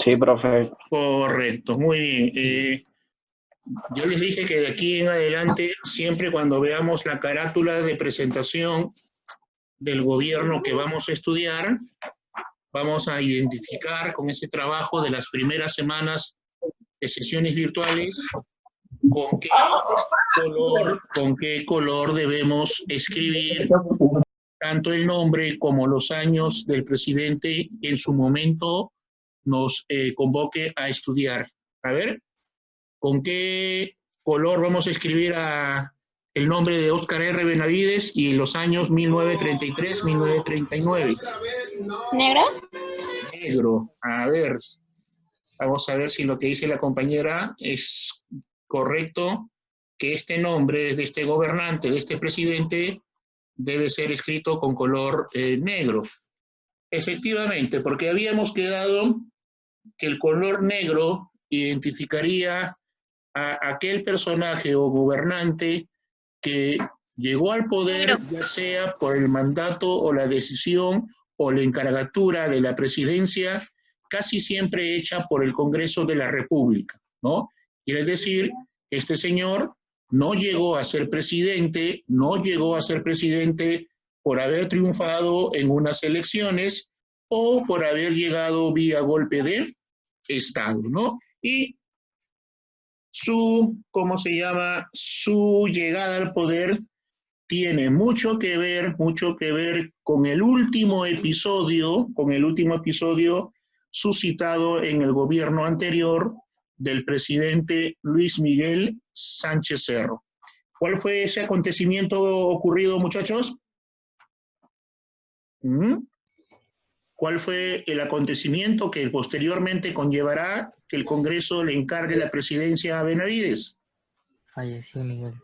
Sí, profe. Correcto, muy bien. Yo les dije que de aquí en adelante, siempre cuando veamos la carátula de presentación del gobierno que vamos a estudiar, vamos a identificar con ese trabajo de las primeras semanas de sesiones virtuales con qué color debemos escribir tanto el nombre como los años del presidente que en su momento nos convoque a estudiar. A ver, ¿con qué color vamos a escribir el nombre de Óscar R. Benavides y los años 1933-1939? ¿Negro? Negro. A ver, vamos a ver si lo que dice la compañera es correcto, que este nombre de este gobernante, de este presidente, debe ser escrito con color negro. Efectivamente, porque habíamos quedado que el color negro identificaría a aquel personaje o gobernante que llegó al poder, ya sea por el mandato o la decisión o la encargatura de la presidencia, casi siempre hecha por el Congreso de la República, ¿no? Quiere decir que este señor no llegó a ser presidente, por haber triunfado en unas elecciones o por haber llegado vía golpe de Estado, ¿no? Y ¿cómo se llama? Su llegada al poder tiene mucho que ver con el último episodio, suscitado en el gobierno anterior del presidente Luis Miguel Sánchez Cerro. ¿Cuál fue ese acontecimiento ocurrido, muchachos? ¿Cuál fue el acontecimiento que posteriormente conllevará que el Congreso le encargue la presidencia a Benavides? Falleció Miguel.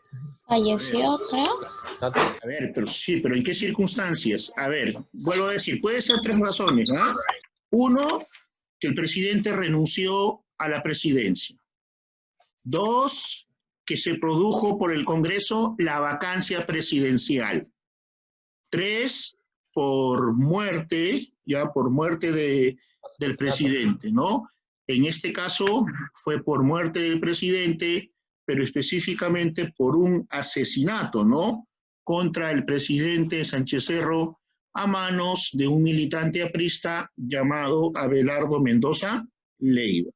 Falleció, creo. A ver, pero ¿en qué circunstancias? A ver, vuelvo a decir, puede ser tres razones, ¿ah? Uno, que el presidente renunció a la presidencia. Dos, que se produjo por el Congreso la vacancia presidencial. Tres, por muerte del presidente, ¿no? En este caso fue por muerte del presidente, pero específicamente por un asesinato, ¿no? Contra el presidente Sánchez Cerro a manos de un militante aprista llamado Abelardo Mendoza Leiva.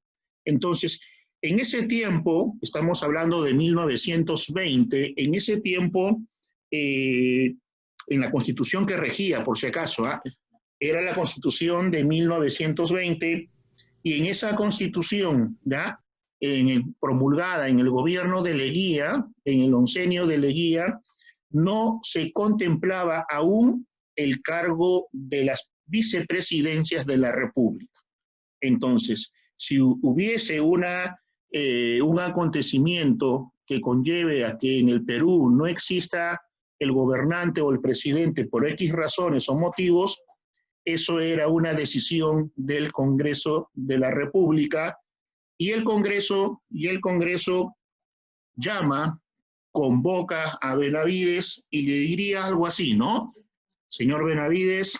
Entonces, en ese tiempo, estamos hablando de 1920, en ese tiempo, en la Constitución que regía, por si acaso, era la Constitución de 1920, y en esa Constitución, promulgada en el gobierno de Leguía, en el oncenio de Leguía, no se contemplaba aún el cargo de las vicepresidencias de la República. Entonces, si hubiese un acontecimiento que conlleve a que en el Perú no exista el gobernante o el presidente por X razones o motivos, eso era una decisión del Congreso de la República, y el Congreso convoca a Benavides y le diría algo así, ¿no? Señor Benavides,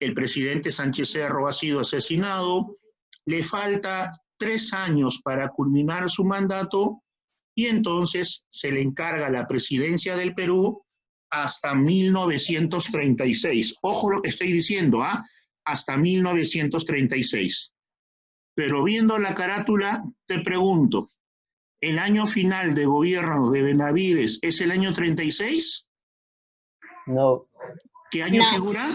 el presidente Sánchez Cerro ha sido asesinado, le falta 3 años para culminar su mandato y entonces se le encarga la presidencia del Perú hasta 1936. Ojo lo que estoy diciendo, hasta 1936. Pero viendo la carátula, te pregunto, ¿el año final de gobierno de Benavides es el año 36? No. ¿Qué año figura?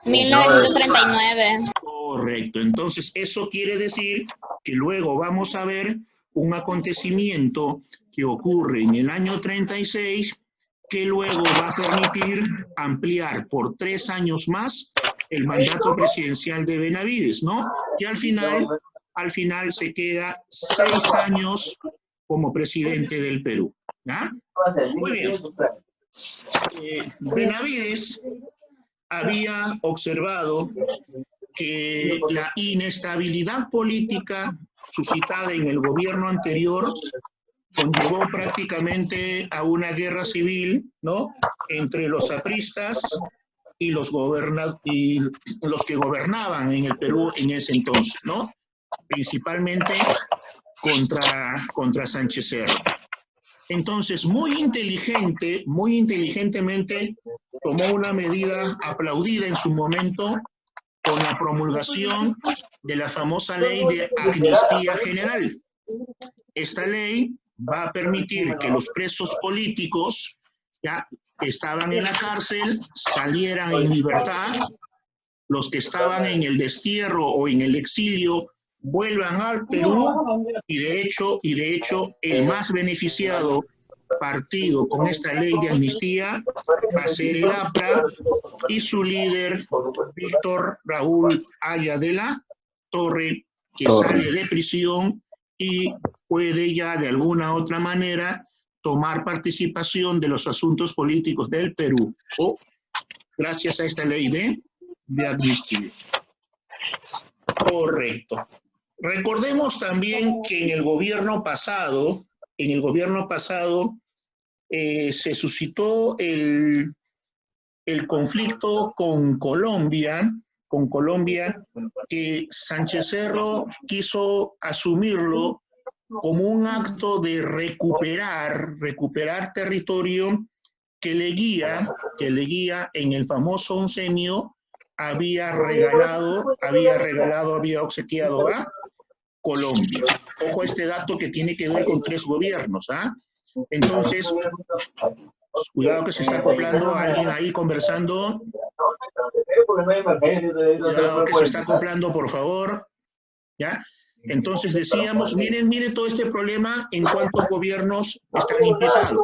1939. Correcto. Entonces, eso quiere decir que luego vamos a ver un acontecimiento que ocurre en el año 36, que luego va a permitir ampliar por 3 años más el mandato presidencial de Benavides, ¿no? Y al final se queda 6 años como presidente del Perú. ¿Ya? Muy bien. Benavides había observado que la inestabilidad política suscitada en el gobierno anterior conllevó prácticamente a una guerra civil, ¿no?, entre los apristas y los que gobernaban en el Perú en ese entonces, ¿no? Principalmente contra Sánchez Cerro. Entonces, muy inteligentemente, tomó una medida aplaudida en su momento con la promulgación de la famosa ley de amnistía general. Esta ley va a permitir que los presos políticos ya que estaban en la cárcel salieran en libertad, los que estaban en el destierro o en el exilio vuelvan al Perú y de hecho el más beneficiado partido con esta ley de amnistía va a ser el APRA y su líder Víctor Raúl Haya de la Torre, que sale de prisión y puede ya de alguna otra manera tomar participación de los asuntos políticos del Perú, o gracias a esta ley de amnistía. Correcto. Recordemos también que en el gobierno pasado se suscitó el conflicto con Colombia, que Sánchez Cerro quiso asumirlo como un acto de recuperar territorio que Leguía en el famoso oncenio había obsequiado a Colombia. Ojo a este dato que tiene que ver con 3 gobiernos, ¿ah? Entonces, cuidado que se está acoplando alguien ahí conversando. Cuidado que se está acoplando, por favor. ¿Ya? Entonces decíamos, miren todo este problema en cuántos gobiernos están implicados.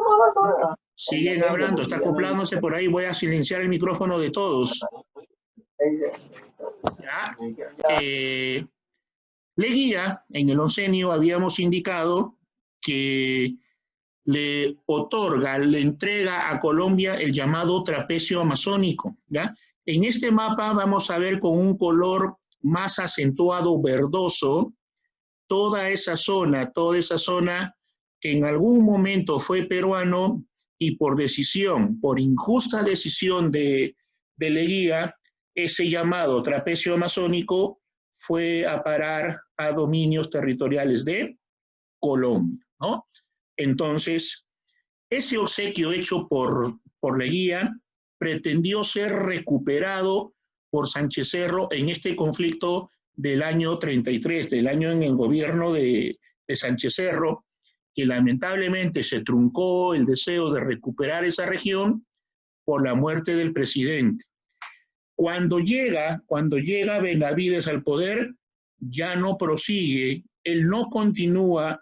Siguen hablando, está acoplándose por ahí, voy a silenciar el micrófono de todos. ¿Ya? Leguía, en el oncenio habíamos indicado que le entrega a Colombia el llamado trapecio amazónico, ¿ya? En este mapa vamos a ver con un color más acentuado verdoso toda esa zona que en algún momento fue peruano y por injusta decisión de Leguía, ese llamado trapecio amazónico fue a parar a dominios territoriales de Colombia, ¿no? Entonces, ese obsequio hecho por Leguía pretendió ser recuperado por Sánchez Cerro en este conflicto del año 33, del año en el gobierno de Sánchez Cerro, que lamentablemente se truncó el deseo de recuperar esa región por la muerte del presidente. Cuando llega Benavides al poder, ya no prosigue, él no continúa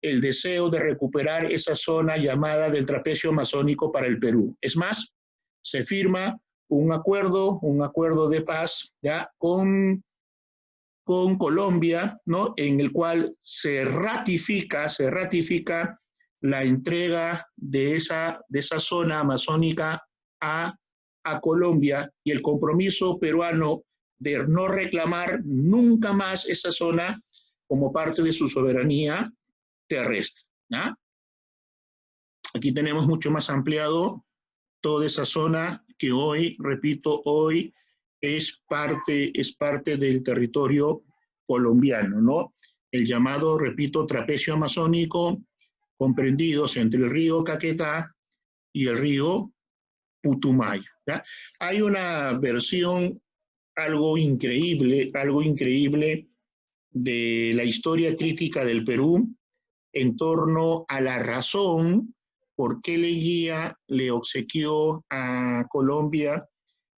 el deseo de recuperar esa zona llamada del trapecio amazónico para el Perú. Es más, se firma un acuerdo de paz ya con Colombia, ¿no? En el cual se ratifica la entrega de esa zona amazónica a Colombia y el compromiso peruano de no reclamar nunca más esa zona como parte de su soberanía terrestre, ¿ya? Aquí tenemos mucho más ampliado toda esa zona que hoy, repito, hoy es parte del territorio colombiano, ¿no? El llamado, repito, trapecio amazónico, comprendidos entre el río Caquetá y el río Putumayo, ¿ya? Hay una versión algo increíble de la historia crítica del Perú en torno a la razón por qué Leguía le obsequió a Colombia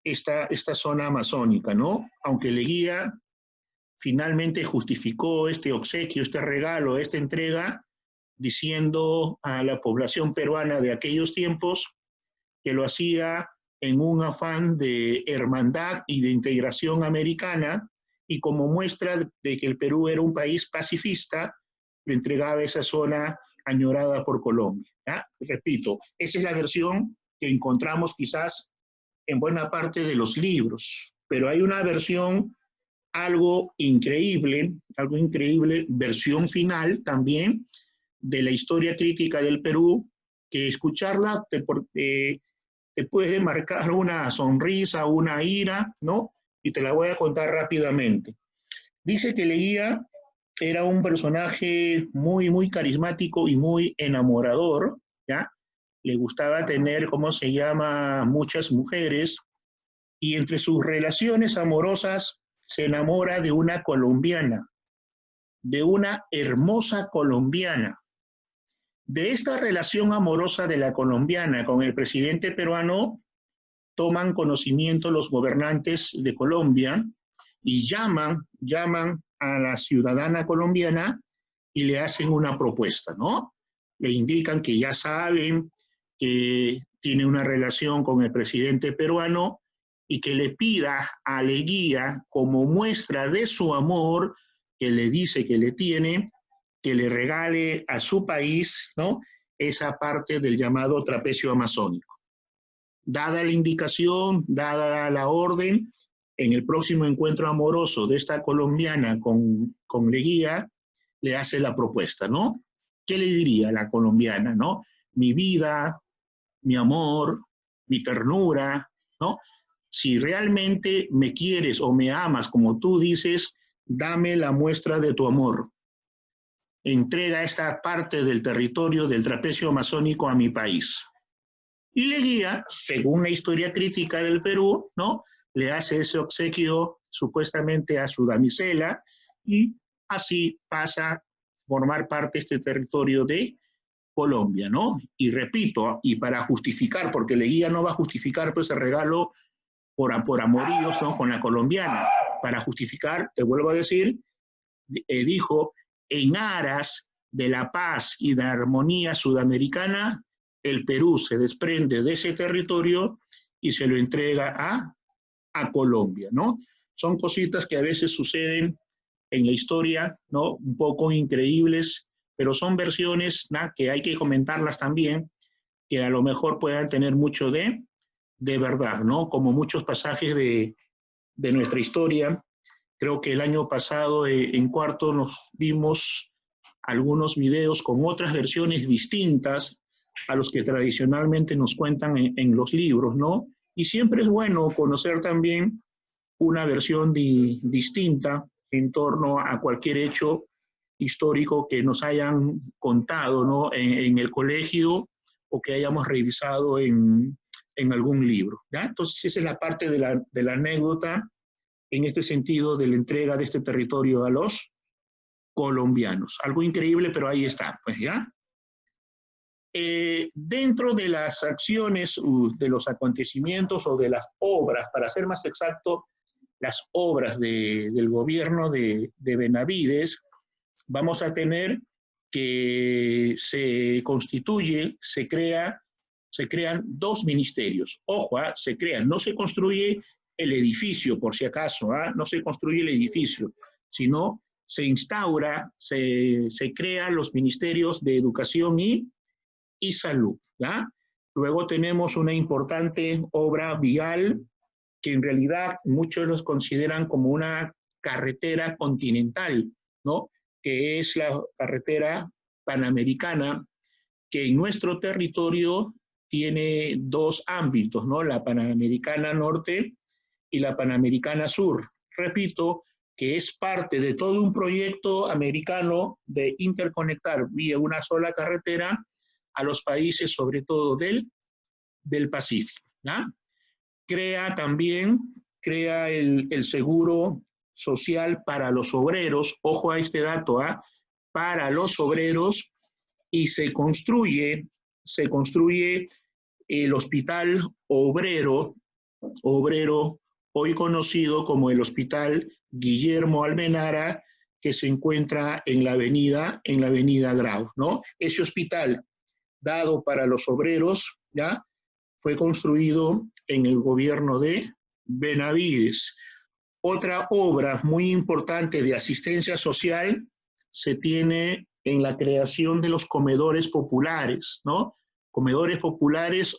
esta zona amazónica, ¿no? Aunque Leguía finalmente justificó este obsequio, este regalo, esta entrega, diciendo a la población peruana de aquellos tiempos que lo hacía en un afán de hermandad y de integración americana, y como muestra de que el Perú era un país pacifista, le entregaba esa zona añorada por Colombia, ¿ya? Repito, esa es la versión que encontramos quizás en buena parte de los libros, pero hay una versión algo increíble, versión final también de la historia crítica del Perú, que escucharla te te puede marcar una sonrisa, una ira, ¿no? Y te la voy a contar rápidamente. Dice que Leguía era un personaje muy, muy carismático y muy enamorador, ¿ya? Le gustaba tener, ¿cómo se llama?, muchas mujeres, y entre sus relaciones amorosas se enamora de una colombiana, de una hermosa colombiana. De esta relación amorosa de la colombiana con el presidente peruano, toman conocimiento los gobernantes de Colombia y llaman a la ciudadana colombiana y le hacen una propuesta, ¿no? Le indican que ya saben que tiene una relación con el presidente peruano y que le pida a Leguía, como muestra de su amor, que le dice que le tiene, que le regale a su país, ¿no?, esa parte del llamado trapecio amazónico. Dada la indicación, dada la orden, en el próximo encuentro amoroso de esta colombiana con Leguía, le hace la propuesta, ¿no? ¿Qué le diría la colombiana, no? Mi vida, mi amor, mi ternura, ¿no? Si realmente me quieres o me amas como tú dices, dame la muestra de tu amor. Entrega esta parte del territorio del trapecio amazónico a mi país. Y Leguía, según la historia crítica del Perú, ¿no?, le hace ese obsequio supuestamente a su damisela y así pasa a formar parte de este territorio de Colombia, ¿no? Y repito, y para justificar, porque Leguía no va a justificar pues el regalo por amoríos, ¿no?, con la colombiana. Para justificar, te vuelvo a decir, dijo, en aras de la paz y de la armonía sudamericana, el Perú se desprende de ese territorio y se lo entrega a Colombia, ¿no? Son cositas que a veces suceden en la historia, ¿no?, un poco increíbles, pero son versiones, ¿no?, que hay que comentarlas también, que a lo mejor puedan tener mucho de verdad, ¿no? Como muchos pasajes de nuestra historia. Creo que el año pasado en cuarto nos vimos algunos videos con otras versiones distintas a los que tradicionalmente nos cuentan en los libros, ¿no? Y siempre es bueno conocer también una versión distinta en torno a cualquier hecho histórico que nos hayan contado, ¿no?, en el colegio o que hayamos revisado en algún libro, ¿ya? Entonces esa es la parte de la anécdota en este sentido de la entrega de este territorio a los colombianos. Algo increíble, pero ahí está, pues, ¿ya? Dentro de las acciones, de los acontecimientos o de las obras, para ser más exacto, las obras del gobierno de Benavides, vamos a tener que se constituye, se crean dos ministerios. Ojo, se crean, no se construye el edificio, por si acaso, no se construye el edificio, sino se instaura, se crean los ministerios de educación y salud, ¿ya? Luego tenemos una importante obra vial que en realidad muchos los consideran como una carretera continental, ¿no?, que es la carretera panamericana, que en nuestro territorio tiene dos ámbitos, ¿no?, la Panamericana Norte y la Panamericana Sur. Repito, que es parte de todo un proyecto americano de interconectar vía una sola carretera a los países, sobre todo del Pacífico, ¿ya? Crea el seguro social para los obreros, ojo a este dato, para los obreros, y se construye el hospital obrero, hoy conocido como el Hospital Guillermo Almenara, que se encuentra en la avenida Grau, ¿no? Ese hospital dado para los obreros, ¿ya?, fue construido en el gobierno de Benavides. Otra obra muy importante de asistencia social se tiene en la creación de los comedores populares, ¿no? Comedores populares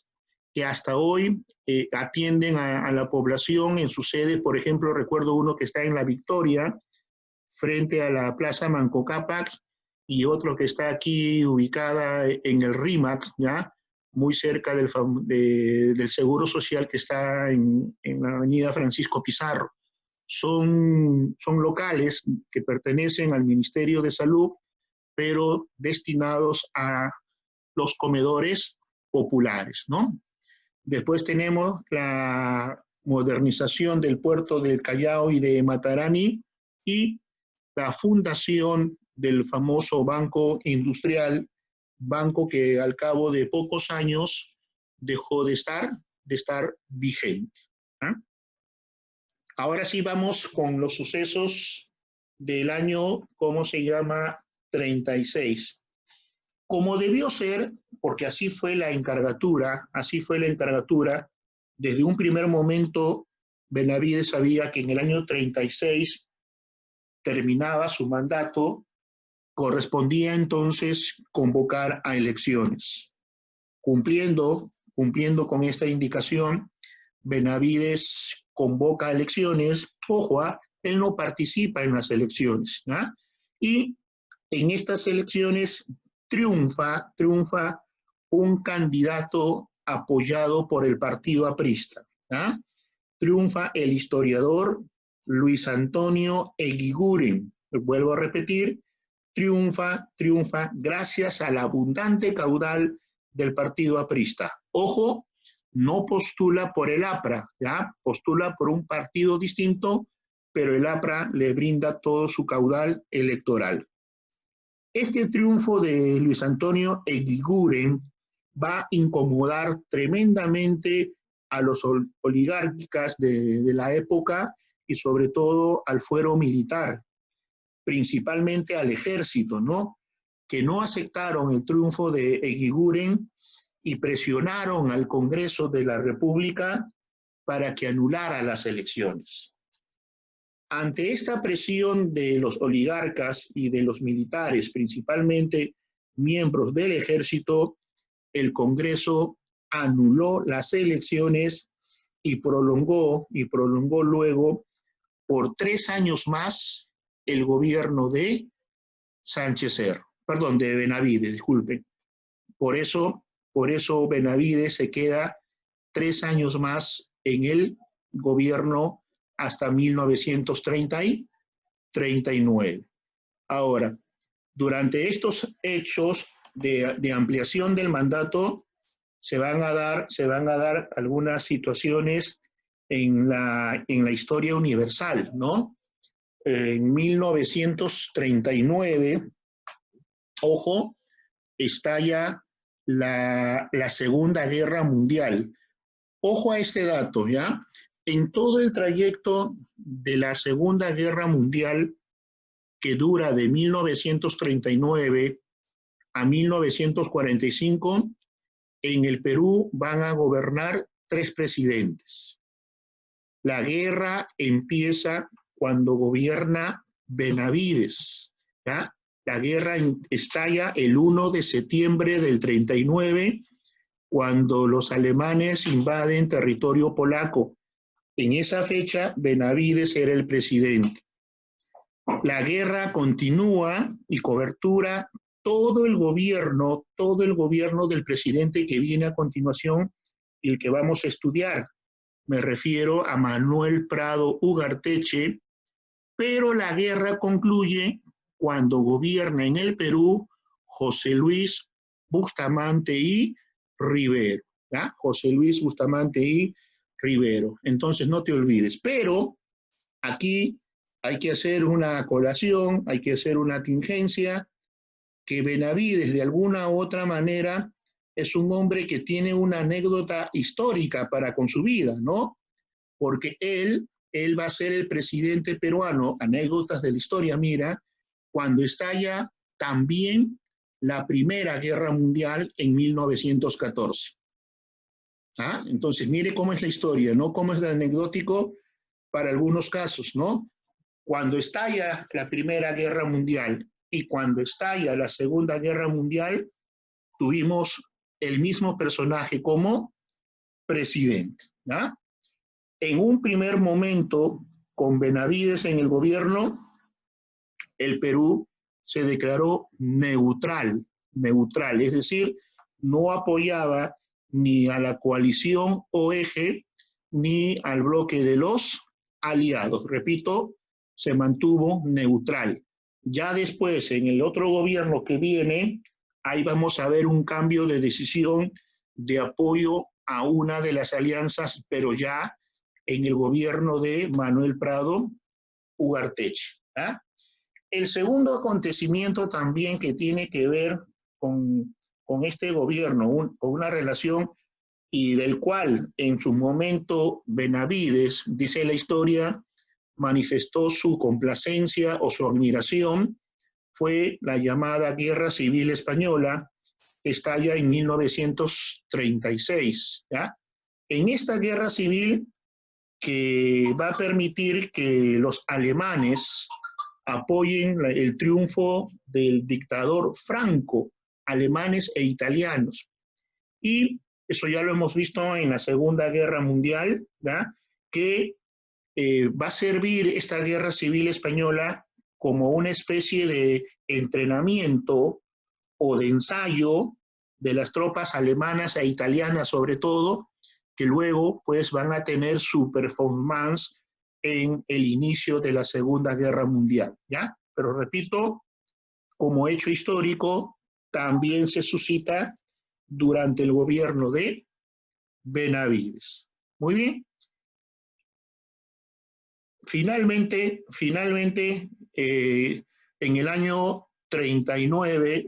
que hasta hoy atienden a la población en sus sedes. Por ejemplo, recuerdo uno que está en La Victoria, frente a la Plaza Manco Cápac, y otro que está aquí ubicada en el RIMAC, ¿ya?, muy cerca del Seguro Social que está en la avenida Francisco Pizarro. Son locales que pertenecen al Ministerio de Salud, pero destinados a los comedores populares, ¿no? Después tenemos la modernización del puerto del Callao y de Matarani y la fundación del famoso Banco Industrial, banco que al cabo de pocos años dejó de estar vigente. ¿Ah? Ahora sí vamos con los sucesos del año, ¿cómo se llama? 36. Como debió ser, porque así fue la encargatura, desde un primer momento Benavides sabía que en el año 36 terminaba su mandato, correspondía entonces convocar a elecciones. Cumpliendo con esta indicación, Benavides convoca a elecciones. Ojo, él no participa en las elecciones, ¿no? Y en estas elecciones triunfa un candidato apoyado por el partido aprista, ¿no? Triunfa el historiador Luis Antonio Eguiguren. Vuelvo a repetir, triunfa gracias al abundante caudal del partido aprista. Ojo, no postula por el APRA, ¿ya? Postula por un partido distinto, pero el APRA le brinda todo su caudal electoral. Este triunfo de Luis Antonio Eguiguren va a incomodar tremendamente a los oligárquicas de la época y sobre todo al fuero militar, principalmente al ejército, ¿no? Que no aceptaron el triunfo de Eguiguren y presionaron al Congreso de la República para que anulara las elecciones. Ante esta presión de los oligarcas y de los militares, principalmente miembros del ejército, el Congreso anuló las elecciones y prolongó luego por 3 años más el gobierno de Sánchez Cerro, perdón, de Benavides, disculpen. Por eso Benavides se queda 3 años más en el gobierno hasta 1939. Ahora, durante estos hechos de ampliación del mandato, se van a dar algunas situaciones en la historia universal, ¿no? En 1939, ojo, estalla la Segunda Guerra Mundial. Ojo a este dato, ¿ya? En todo el trayecto de la Segunda Guerra Mundial, que dura de 1939 a 1945, en el Perú van a gobernar 3 presidentes. La guerra empieza cuando gobierna Benavides, ¿ya? La guerra estalla el 1 de septiembre del 39, cuando los alemanes invaden territorio polaco. En esa fecha, Benavides era el presidente. La guerra continúa y cobertura todo el gobierno del presidente que viene a continuación y el que vamos a estudiar. Me refiero a Manuel Prado Ugarteche, pero la guerra concluye cuando gobierna en el Perú José Luis Bustamante y Rivero, ¿ya? José Luis Bustamante y Rivero. Entonces no te olvides, pero aquí hay que hacer una colación, hay que hacer una tingencia, que Benavides de alguna u otra manera es un hombre que tiene una anécdota histórica para con su vida, ¿no? Porque él va a ser el presidente peruano, anécdotas de la historia, mira, cuando estalla también la Primera Guerra Mundial en 1914. ¿Ah? Entonces, mire cómo es la historia, ¿no? Cómo es anecdótico para algunos casos, ¿no? Cuando estalla la Primera Guerra Mundial y cuando estalla la Segunda Guerra Mundial, tuvimos el mismo personaje como presidente, ¿ya? En un primer momento, con Benavides en el gobierno, el Perú se declaró neutral, es decir, no apoyaba ni a la coalición o eje, ni al bloque de los aliados. Repito, se mantuvo neutral. Ya después, en el otro gobierno que viene, ahí vamos a ver un cambio de decisión de apoyo a una de las alianzas, pero ya en el gobierno de Manuel Prado Ugarteche. ¿Ah? El segundo acontecimiento también que tiene que ver con este gobierno, con una relación y del cual en su momento Benavides, dice la historia, manifestó su complacencia o su admiración, fue la llamada Guerra Civil Española, que estalla en 1936. ¿Ya? En esta guerra civil, que va a permitir que los alemanes apoyen el triunfo del dictador Franco, alemanes e italianos. Y eso ya lo hemos visto en la Segunda Guerra Mundial, ¿ya? Que va a servir esta guerra civil española como una especie de entrenamiento o de ensayo de las tropas alemanas e italianas sobre todo, que luego pues van a tener su performance en el inicio de la Segunda Guerra Mundial, ¿ya? Pero repito, como hecho histórico, también se suscita durante el gobierno de Benavides. Muy bien. Finalmente, en el año 39,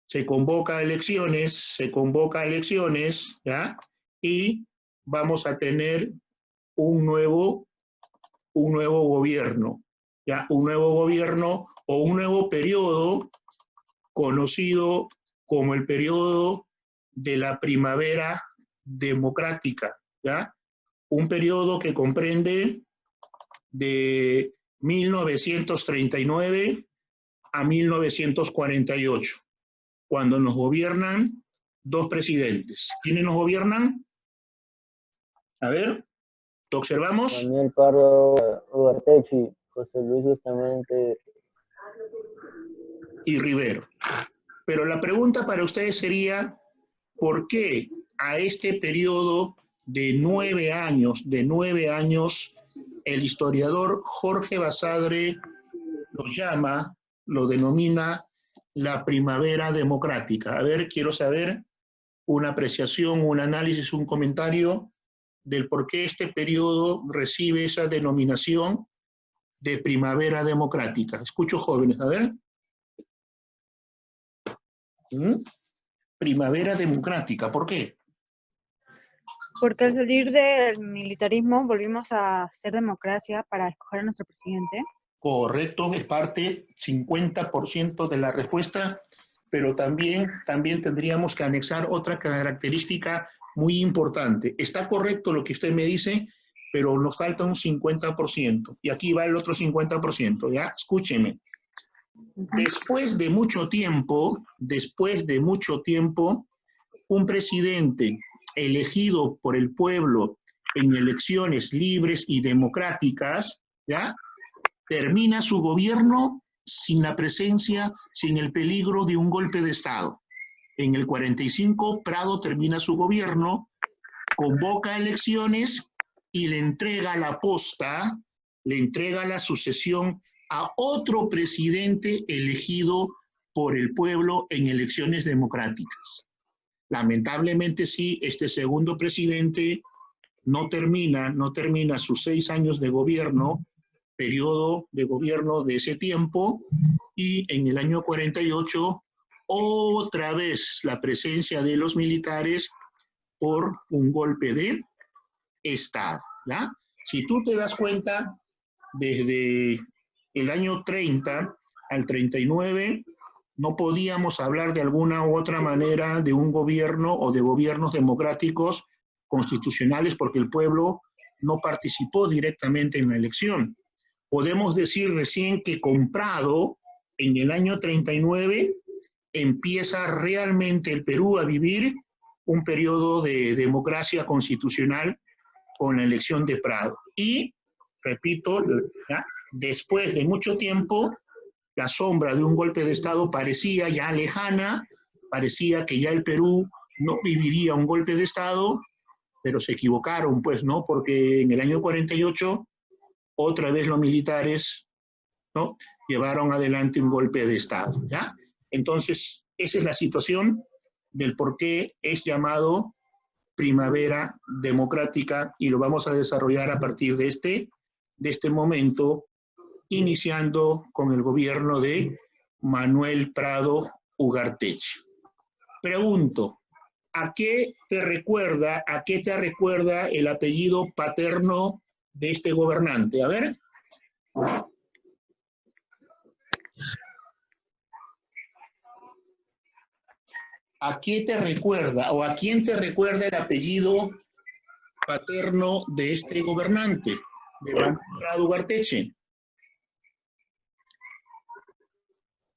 se convoca a elecciones, ¿ya? Y vamos a tener un nuevo gobierno, ¿ya? Un nuevo gobierno o un nuevo periodo conocido como el periodo de la primavera democrática, ¿ya? Un periodo que comprende de 1939 a 1948, cuando nos gobiernan dos presidentes. ¿Quiénes nos gobiernan? A ver, ¿te observamos? Manuel Prado Ugarteche, José Luis Bustamante. Y Rivero. Pero la pregunta para ustedes sería, ¿por qué a este periodo de 9 años, el historiador Jorge Basadre lo denomina la primavera democrática? A ver, quiero saber una apreciación, un análisis, un comentario del por qué este periodo recibe esa denominación de primavera democrática. Escucho jóvenes, a ver. Primavera democrática, ¿por qué? Porque al salir del militarismo volvimos a hacer democracia para escoger a nuestro presidente. Correcto, es parte, 50% de la respuesta, pero también tendríamos que anexar otra característica muy importante. Está correcto lo que usted me dice, pero nos falta un 50%. Y aquí va el otro 50%, ¿ya? Escúcheme. Después de mucho tiempo, un presidente elegido por el pueblo en elecciones libres y democráticas, ¿ya? Termina su gobierno sin la presencia, sin el peligro de un golpe de Estado. En el 45, Prado termina su gobierno, convoca elecciones y le entrega la posta, le entrega la sucesión a otro presidente elegido por el pueblo en elecciones democráticas. Lamentablemente sí, este segundo presidente no termina sus 6 años de gobierno, periodo de gobierno de ese tiempo, y en el año 48 otra vez la presencia de los militares por un golpe de Estado, ¿ya? Si tú te das cuenta, desde el año 30 al 39 no podíamos hablar de alguna u otra manera de un gobierno o de gobiernos democráticos constitucionales porque el pueblo no participó directamente en la elección. Podemos decir recién que con Prado, en el año 39, empieza realmente el Perú a vivir un periodo de democracia constitucional con la elección de Prado. Y, repito, ¿ya? Después de mucho tiempo, la sombra de un golpe de Estado parecía ya lejana parecía que ya el Perú no viviría un golpe de Estado, pero se equivocaron, pues, ¿no? Porque en el año 48, otra vez los militares, ¿no?, llevaron adelante un golpe de Estado, ¿ya? Entonces, esa es la situación del por qué es llamado Primavera Democrática, y lo vamos a desarrollar a partir de este momento, iniciando con el gobierno de Manuel Prado Ugarteche. Pregunto, ¿a qué te recuerda el apellido paterno de este gobernante? A ver. ¿A qué te recuerda o a quién te recuerda el apellido paterno de este gobernante, de Manuel Prado Ugarteche?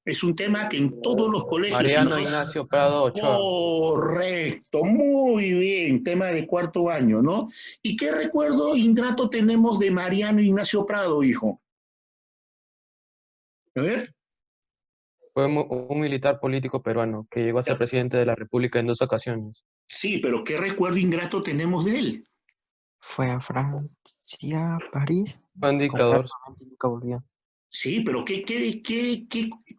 Es un tema que en todos los colegios... Mariano Ignacio Prado Ochoa. Correcto, muy bien, tema de cuarto año, ¿no? ¿Y qué recuerdo ingrato tenemos de Mariano Ignacio Prado, hijo? A ver. Fue un militar político peruano que llegó a ser presidente de la República en 2 ocasiones. Sí, pero ¿qué recuerdo ingrato tenemos de él? Fue a Francia, París. Fue un dictador. Nunca volvió. Sí, pero ¿qué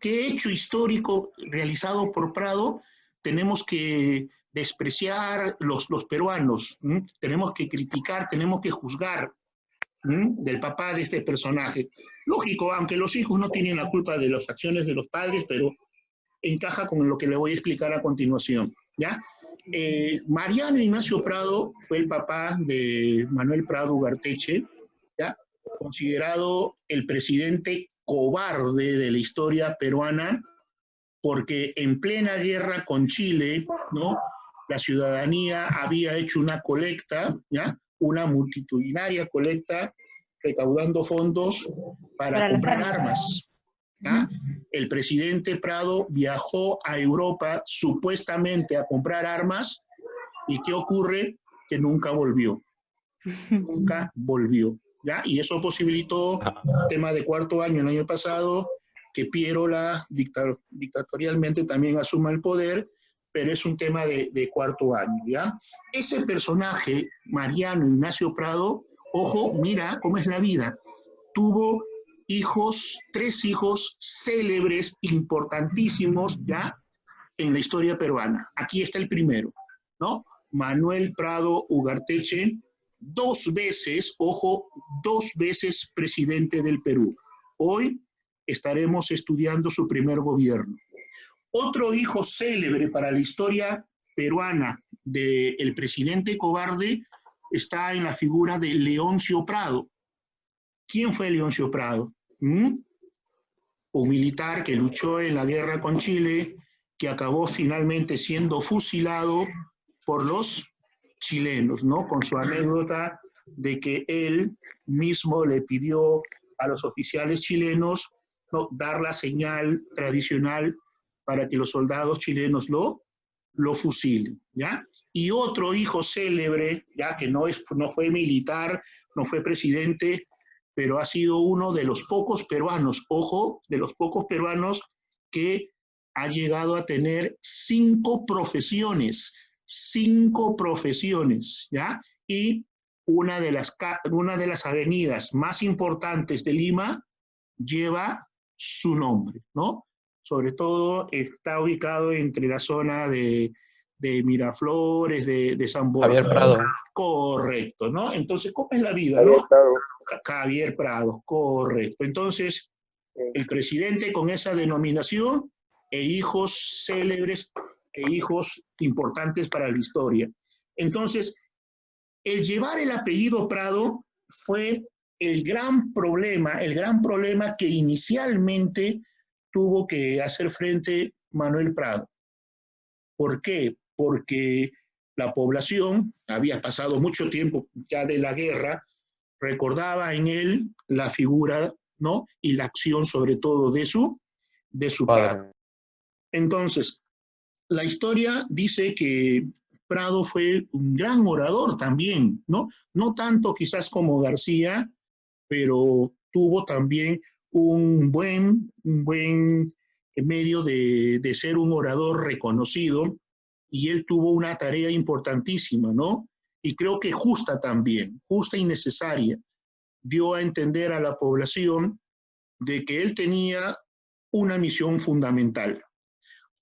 hecho histórico realizado por Prado tenemos que despreciar los peruanos? Tenemos que criticar, tenemos que juzgar del papá de este personaje. Lógico, aunque los hijos no tienen la culpa de las acciones de los padres, pero encaja con lo que le voy a explicar a continuación, ¿ya? Mariano Ignacio Prado fue el papá de Manuel Prado Ugarteche, ¿ya?, considerado el presidente cobarde de la historia peruana, porque en plena guerra con Chile, ¿no?, la ciudadanía había hecho una colecta, ¿ya?, una multitudinaria colecta, recaudando fondos para comprar armas. ¿Ya? El presidente Prado viajó a Europa supuestamente a comprar armas, y ¿qué ocurre? Que nunca volvió. Nunca volvió. ¿Ya? Y eso posibilitó, tema de cuarto año el año pasado, que Pierola dictatorialmente también asuma el poder, pero es un tema de cuarto año, ¿ya? Ese personaje, Mariano Ignacio Prado, ojo, mira cómo es la vida, tuvo hijos, 3 hijos célebres, importantísimos, ¿ya?, en la historia peruana. Aquí está el primero, ¿no? Manuel Prado Ugarteche, 2 veces, ojo, 2 veces presidente del Perú. Hoy estaremos estudiando su primer gobierno. Otro hijo célebre para la historia peruana del presidente cobarde está en la figura de Leoncio Prado. ¿Quién fue Leoncio Prado? Un militar que luchó en la guerra con Chile, que acabó finalmente siendo fusilado por los chilenos, ¿no? Con su anécdota de que él mismo le pidió a los oficiales chilenos, ¿no?, dar la señal tradicional para que los soldados chilenos lo fusilen, ¿ya? Y otro hijo célebre, ya que no fue militar, no fue presidente, pero ha sido uno de los pocos peruanos, ojo, de los pocos peruanos que ha llegado a tener 5 profesiones, ¿ya? Y una de las avenidas más importantes de Lima lleva su nombre, ¿no? Sobre todo está ubicado entre la zona de Miraflores, de San Borja. Javier Prado. Correcto, ¿no? Entonces, ¿cómo es la vida, no? Javier Prado, correcto. Entonces, el presidente con esa denominación e hijos célebres e hijos importantes para la historia. Entonces, el llevar el apellido Prado fue el gran problema que inicialmente tuvo que hacer frente Manuel Prado. ¿Por qué? Porque la población había pasado mucho tiempo ya de la guerra, recordaba en él la figura, ¿no?, y la acción sobre todo de su padre. Entonces, la historia dice que Prado fue un gran orador también, ¿no? No tanto quizás como García, pero tuvo también un buen en medio de ser un orador reconocido, y él tuvo una tarea importantísima, ¿no? Y creo que justa también, justa y necesaria. Dio a entender a la población de que él tenía una misión fundamental: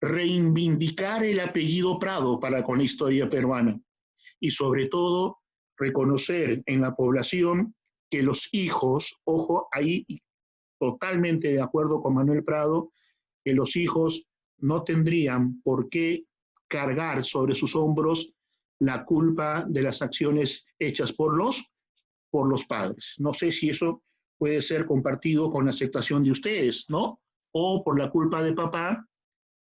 reivindicar el apellido Prado para con la historia peruana, y sobre todo reconocer en la población que los hijos, ojo, ahí totalmente de acuerdo con Manuel Prado, que los hijos no tendrían por qué cargar sobre sus hombros la culpa de las acciones hechas por los padres. No sé si eso puede ser compartido con la aceptación de ustedes, ¿no? O por la culpa de papá,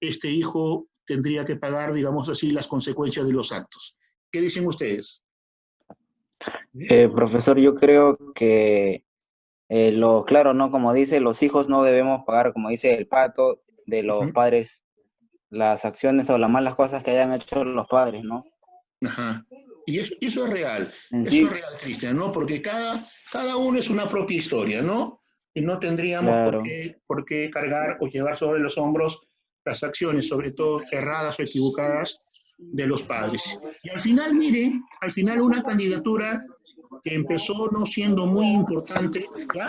este hijo tendría que pagar, digamos así, las consecuencias de los actos. ¿Qué dicen ustedes? Profesor, yo creo que claro, ¿no? Como dice, los hijos no debemos pagar, como dice el pato, de los padres, las acciones o las malas cosas que hayan hecho los padres, ¿no? Ajá. Y eso es real, Sí. eso es real, Cristian, ¿no? Porque cada uno es una propia historia, ¿no? Y no tendríamos Claro. por qué cargar o llevar sobre los hombros las acciones, sobre todo erradas o equivocadas, de los padres. Y al final, mire, al final una candidatura que empezó no siendo muy importante, ¿ya?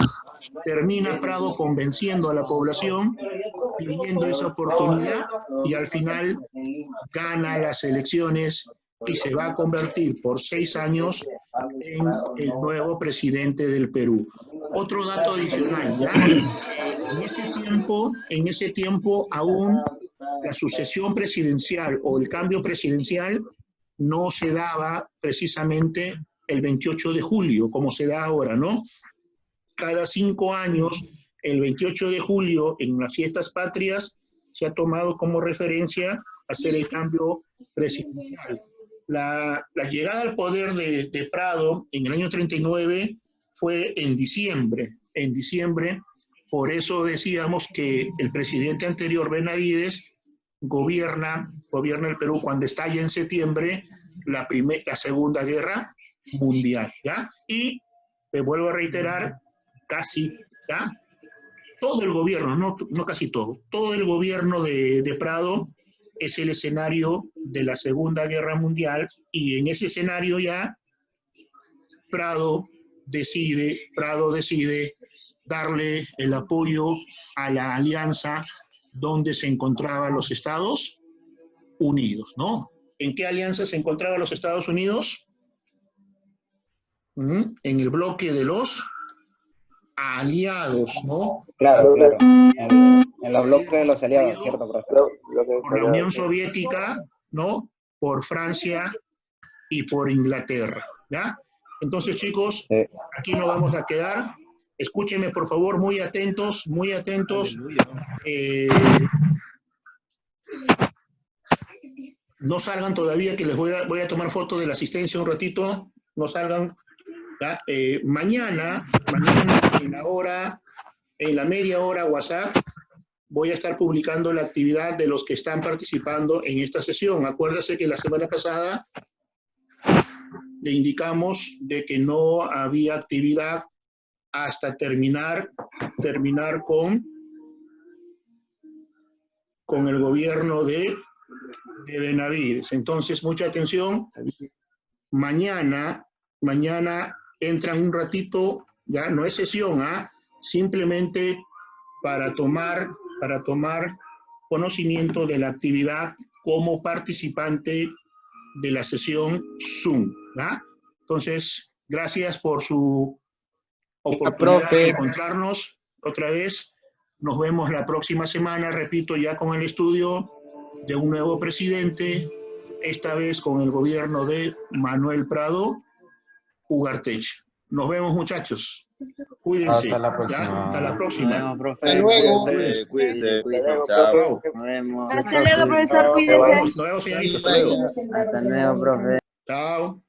Termina Prado convenciendo a la población, pidiendo esa oportunidad, y al final gana las elecciones y se va a convertir por 6 años en el nuevo presidente del Perú. Otro dato adicional, ¿ya? En ese tiempo aún la sucesión presidencial o el cambio presidencial no se daba precisamente el 28 de julio, como se da ahora, ¿no? Cada 5 años, el 28 de julio, en las fiestas patrias, se ha tomado como referencia hacer el cambio presidencial. La llegada al poder de Prado en el año 39 fue en diciembre. Por eso decíamos que el presidente anterior, Benavides, gobierna el Perú cuando estalla en septiembre la Segunda Guerra Mundial, ¿ya? Y te vuelvo a reiterar, casi, ¿ya? Todo el gobierno, no casi todo el gobierno de Prado es el escenario de la Segunda Guerra Mundial, y en ese escenario ya Prado decide darle el apoyo a la alianza donde se encontraban los Estados Unidos, ¿no? ¿En qué alianza se encontraban los Estados Unidos? En el bloque de los aliados, ¿no? Claro. En los bloques de los aliados, ¿cierto, profesor? Por la Unión Soviética, ¿no? Por Francia y por Inglaterra, ¿ya? Entonces, chicos, aquí nos vamos a quedar. Escúchenme, por favor, muy atentos. No salgan todavía, que les voy a tomar foto de la asistencia un ratito. No salgan. ¿Ya? Mañana en la media hora WhatsApp, voy a estar publicando la actividad de los que están participando en esta sesión. Acuérdese que la semana pasada le indicamos de que no había actividad hasta terminar con el gobierno de Benavides. Entonces, mucha atención. Mañana entran un ratito, ya no es sesión, simplemente para tomar conocimiento de la actividad como participante de la sesión Zoom, ¿ya? Entonces, gracias por su oportunidad de encontrarnos otra vez. Nos vemos la próxima semana, repito, ya con el estudio de un nuevo presidente, esta vez con el gobierno de Manuel Prado Ugarteche. Nos vemos, muchachos. Cuídense. Hasta la próxima. ¿Ya? Hasta la próxima. Hasta luego. Cuídense. Chao. Nos vemos. Hasta luego, profesor, cuídense. Nos vemos, señorita. Hasta luego. Hasta luego, profe. Chao.